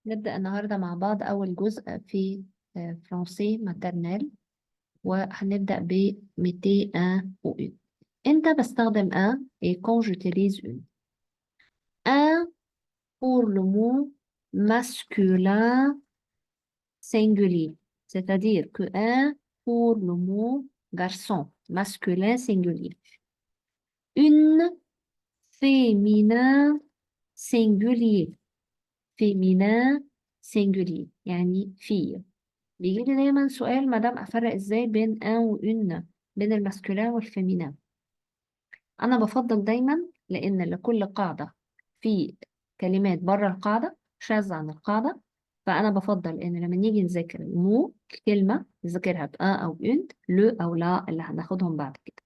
نبدأ النهاردة مع بعض أول جزء في فرنسي ماترنال، وهنبدأ ب ميتي ان و une. إمتى بستخدم un et quand j'utilise une. Un pour le mot masculin singulier, c'est-à-dire que un pour le mot garçon masculin singulier. Une féminin singulier, féminin singulier يعني fille. بيجي لي دايما سؤال مدام افرق ازاي بين ان وان، بين الماسكولين والفيمينين. انا بفضل دايما، لان لكل قاعده في كلمات بره القاعده شاذة عن القاعده، فانا بفضل ان لما نيجي نذاكر مو كلمه نذاكرها بان او ان، لو او لا اللي هناخدهم بعد كده.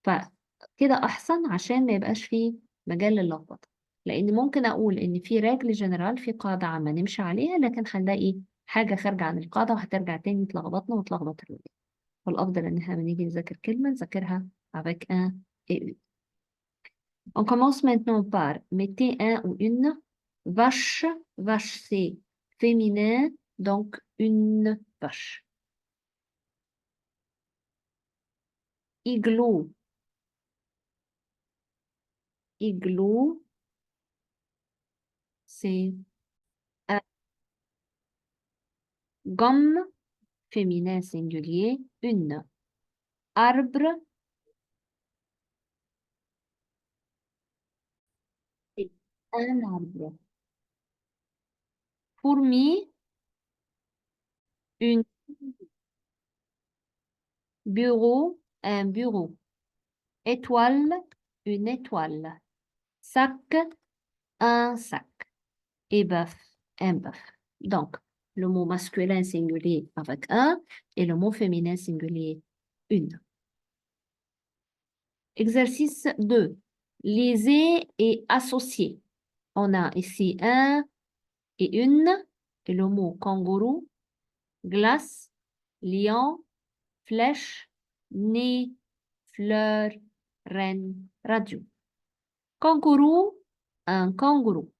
فكده احسن عشان ما يبقاش فيه مجال للخبطه، لان ممكن اقول ان في رجل جنرال، في قاعده عامه نمشي عليها، لكن هنلاقي حاجه خارجه عن القاعده وهترجع تاني تلخبطنا وتلخبط الولاد. فالافضل ان احنا لما نيجي نذاكر كلمه نذاكرها avec un et une. On commence maintenant par mettez un ou une. Vache, vache c'est féminin, donc une vache. Igloo, igloo c'est un. Gomme, féminin singulier, une. Arbre, c'est un arbre. Fourmi, une. Bureau, un bureau. Étoile, une étoile. Sac, un sac. Et bœuf, un bœuf. Donc, le mot masculin singulier avec un et le mot féminin singulier une. Exercice 2. Liser et associer. On a ici un et une, et le mot kangourou, glace, lion, flèche, nez, fleur, reine, radio. Kangourou, un kangourou.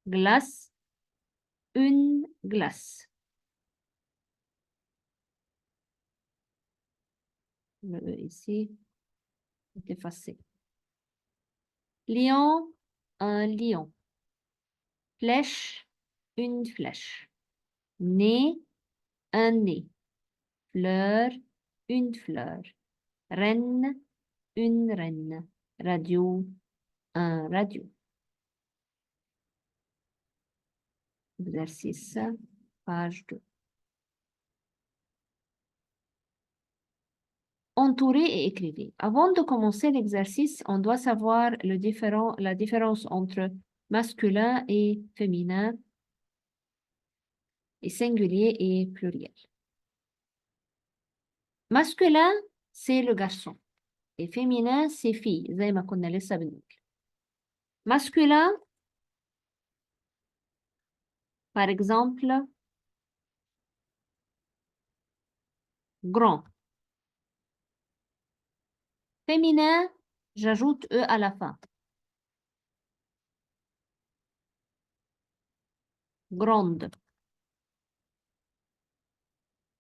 Glace, une glace. Le E ici est effacé. Lion, un lion. Flèche, une flèche. Nez, un nez. Fleur, une fleur. Reine, une reine. Radio, un radio. Exercice, page 2. Entourez et écrivez. Avant de commencer l'exercice, on doit savoir la différence entre masculin et féminin, et singulier et pluriel. Masculin, c'est le garçon. Et féminin, c'est fille. زي ما كنا لسه بنقول. Masculin, par exemple, grand. Féminin, j'ajoute E à la fin. Grande.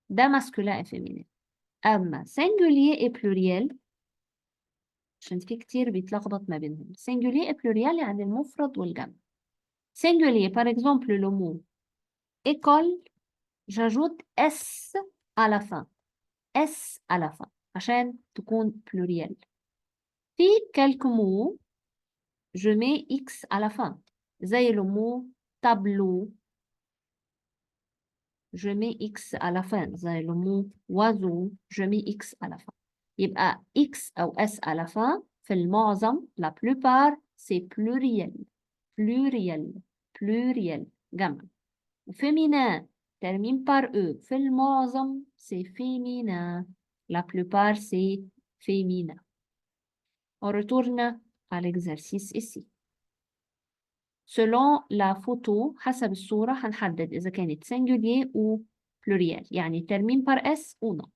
ده masculin et féminin. أما singulier et pluriel، عشان في كتير بيتلخبط ما بينهم. singulier et pluriel يعني المفرد والجمع. Singulier, par exemple, le mot école, j'ajoute S à la fin. S à la fin, عشان تكون pluriel. في quelques mots, je mets X à la fin. زي le mot tableau, je mets X à la fin. زي le mot oiseau, je mets X à la fin. يبقى X أو S à la fin في المعظم، la plupart, c'est pluriel. Pluriel. Pluriel. جمع. Féminin termine par E. في المعظم, c'est féminin. La plupart, c'est féminin. On retourne à l'exercice ici. Selon la photo, حسب الصورة هنحدد إذا كانت singulier ou pluriel. يعني termine par S ou non.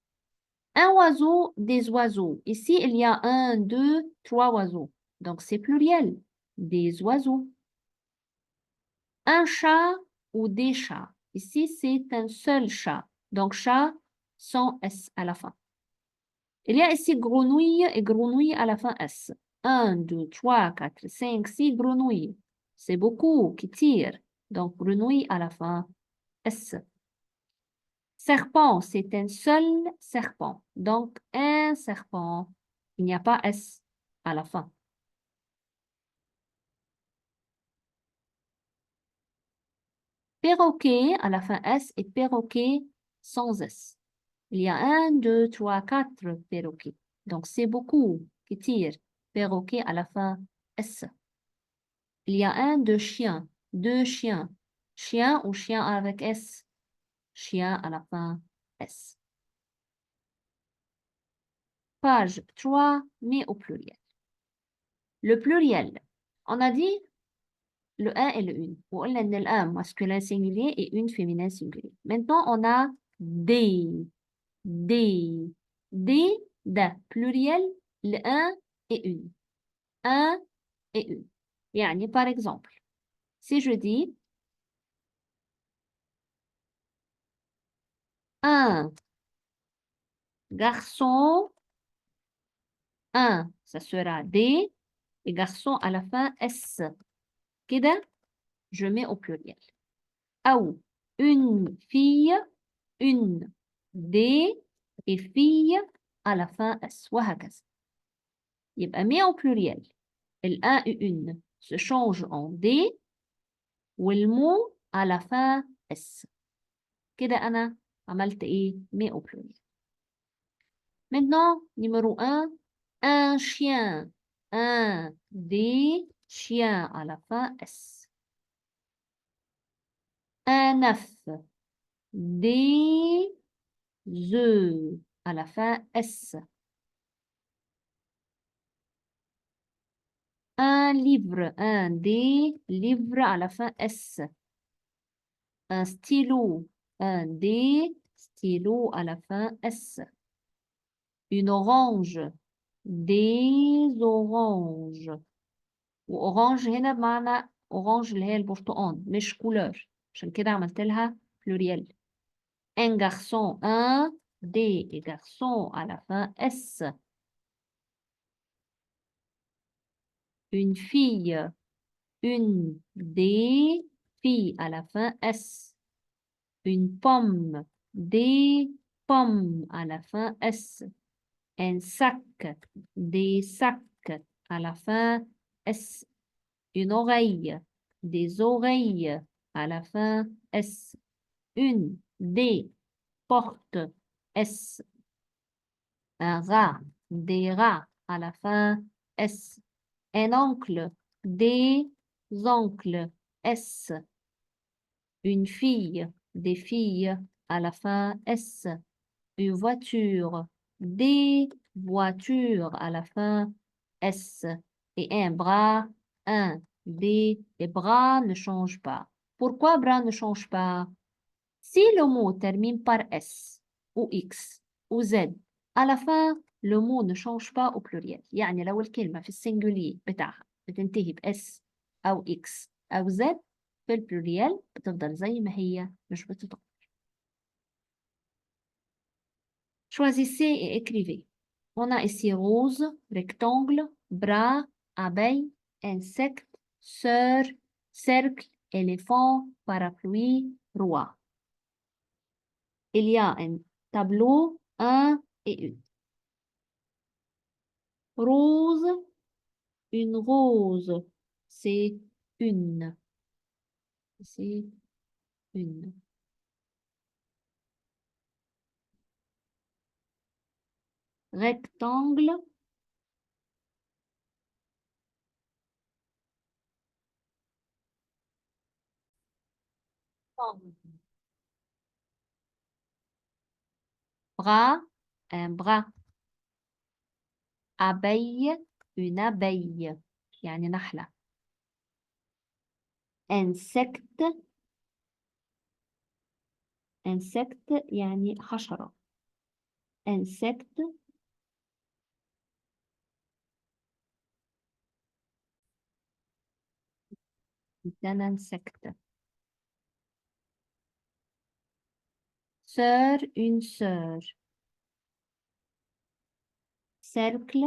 Un oiseau, des oiseaux. Ici, il y a 1, 2, 3 oiseaux. Donc, c'est pluriel. Des oiseaux. Un chat, ou des chats. Ici, c'est un seul chat. Donc, chat sans S à la fin. Il y a ici grenouille et grenouille à la fin S. 1, 2, 3, 4, 5, 6 grenouilles. C'est beaucoup qui tirent. Donc, grenouille à la fin S. Serpent, c'est un seul serpent. Donc, un serpent. Il n'y a pas S à la fin. Perroquet à la fin S et perroquet sans S. Il y a 1, 2, 3, 4 perroquets. Donc, c'est beaucoup qui tirent. Perroquet à la fin S. Il y a un, deux chiens. Deux chiens. Chien ou chien avec S. Chien à la fin S. Page 3, mais au pluriel. Le pluriel. On a dit le un et le une. وقلنا إن الun masculin singulier et une féminin singulier. Maintenant, on a des. Des. Des, da. Pluriel, le un et une. Un et une. يعني, par exemple, si je dis un garçon, un, ça sera des, et garçon à la fin S. كده, je mets au pluriel. أو une fille, une des, et fille à la fin S. وهكذا. يبقى mets au pluriel. Un et une se changent en des, والمو à la fin S. كده أنا عملت إيه؟ mets au pluriel. Maintenant, numéro un chien, un des chiens à la fin S. Un œuf, des œufs à la fin S. Un livre, un des livres à la fin S. Un stylo, un des stylos à la fin S. Une orange, des oranges. وأورانج هنا بمعنى أورانج اللي هي البرتقال مش كولور عشان كده عملت لها pluriel. Un garçon, un des garçons à la fin S. Une fille, une des filles à la fin S. Une pomme, des pommes à la fin S. Un sac, des sacs à la fin S. Une oreille, des oreilles à la fin S. Une, des portes S. Un rat, des rats à la fin S. Un oncle, des oncles S. Une fille, des filles à la fin S. Une voiture, des voitures à la fin S. Et un bras, un des. Les bras ne changent pas. Pourquoi bras ne change pas? Si le mot termine par S ou X ou Z, à la fin, le mot ne change pas au pluriel. يعني لو الكلمة في السنجولي بتاعها بتنتهي ب S أو X أو Z في البلوريال بتفضل زي ما هي مش بتتغير. Choisissez et écrivez. On a ici rose, rectangle, bras, abeille, insecte, sœur, cercle, éléphant, parapluie, roi. Il y a un tableau, un et une. Rose, une rose, c'est une. C'est une. Rectangle, bras, un bras. Abeille, une abeille. يعني نحلة. Insecte, insecte يعني حشرة. Insecte, c'est un insecte. Sœur, une sœur. Cercle,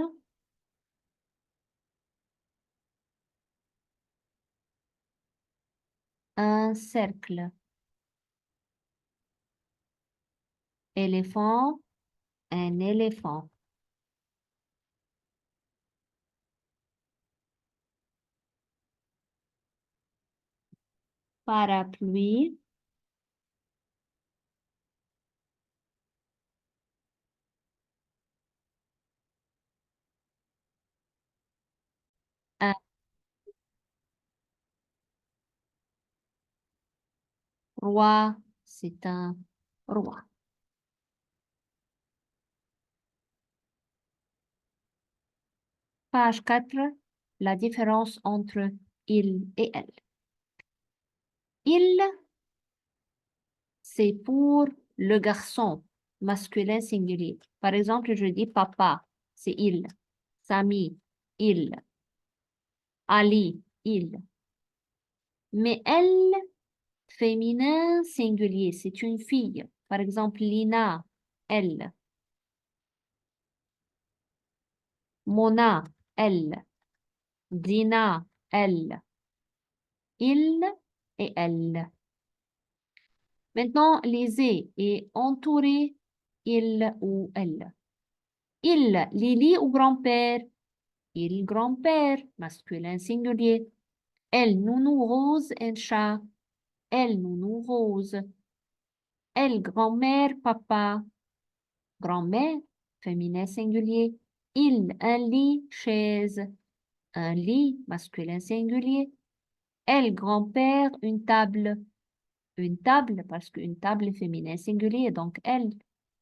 un cercle. Éléphant, un éléphant. Parapluie, un roi, c'est un roi. Page 4, la différence entre il et elle. Il, c'est pour le garçon, masculin singulier. Par exemple, je dis papa, c'est il. Sami, il. Ali, il. Mais elle, féminin singulier, c'est une fille. Par exemple, Lina, elle. Mona, elle. Dina, elle. Il et elle. Maintenant, les et entouré, il ou elle. Il, Lily ou grand-père? Il, grand-père, masculin singulier. Elle, nounou rose, un chat. Elle, nounou rose. Elle, grand-mère, papa. Grand-mère, féminin singulier. Il, un lit, chaise. Un lit, masculin singulier. Elle, grand-père, une table. Une table, parce qu'une table est féminin singulier, donc elle.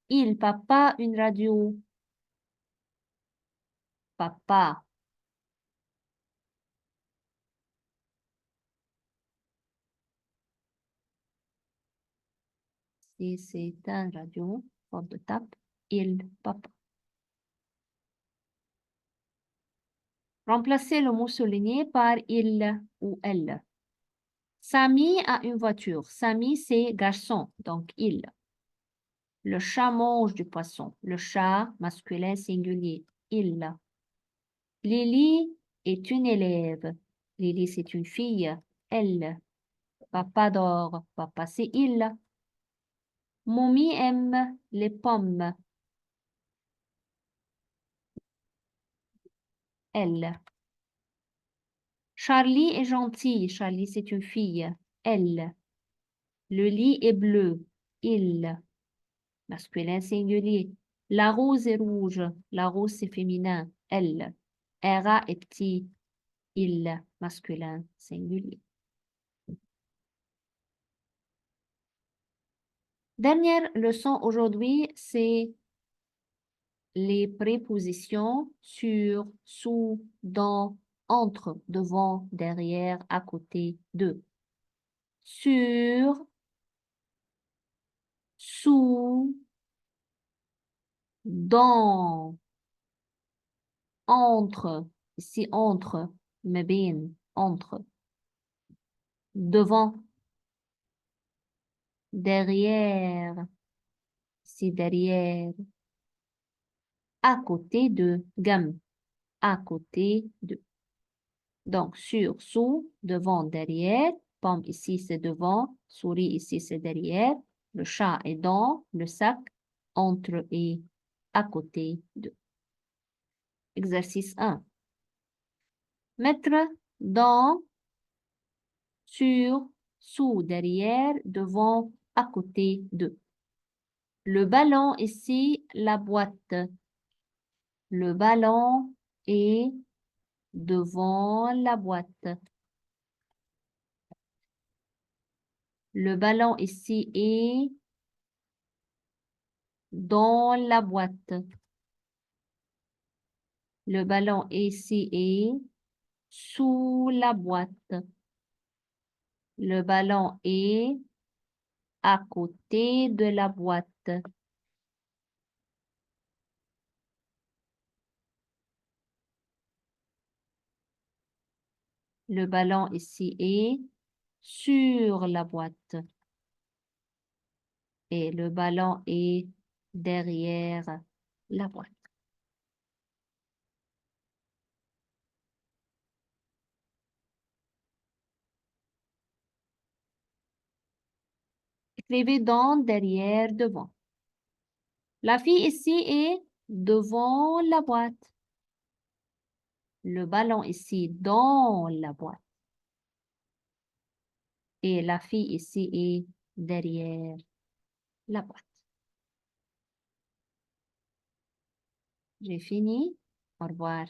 Il, papa, une radio. Papa. Si c'est un radio, faute de tape. Il, papa. Remplacez le mot souligné par il ou elle. Samy a une voiture. Samy, c'est garçon, donc il. Le chat mange du poisson. Le chat, masculin singulier. Il. Lily est une élève. Lily, c'est une fille. Elle. Papa dort. Papa, c'est il. Mommy aime les pommes. Elle. Charlie est gentil. Charlie, c'est une fille. Elle. Le lit est bleu. Il. Masculin singulier. La rose est rouge. La rose, c'est féminin. Elle. Un rat est petit. Il. Masculin singulier. Dernière leçon aujourd'hui, c'est les prépositions sur, sous, dans, entre, devant, derrière, à côté de. Sur, sous, dans, entre, ici entre, ما بين, entre, devant, derrière, ici derrière, à côté de, gamme, à côté de. Donc, sur, sous, devant, derrière, pomme ici c'est devant, souris ici c'est derrière, le chat est dans, le sac, entre et à côté de. Exercice 1. Mettre dans, sur, sous, derrière, devant, à côté de. Le ballon ici, la boîte. Le ballon est devant la boîte. Le ballon ici est dans la boîte. Le ballon ici est sous la boîte. Le ballon est à côté de la boîte. Le ballon ici est sur la boîte. Et le ballon est derrière la boîte. Écrivez dans, derrière, devant. La fille ici est devant la boîte. Le ballon ici dans la boîte. Et la fille ici est derrière la boîte. J'ai fini. Au revoir.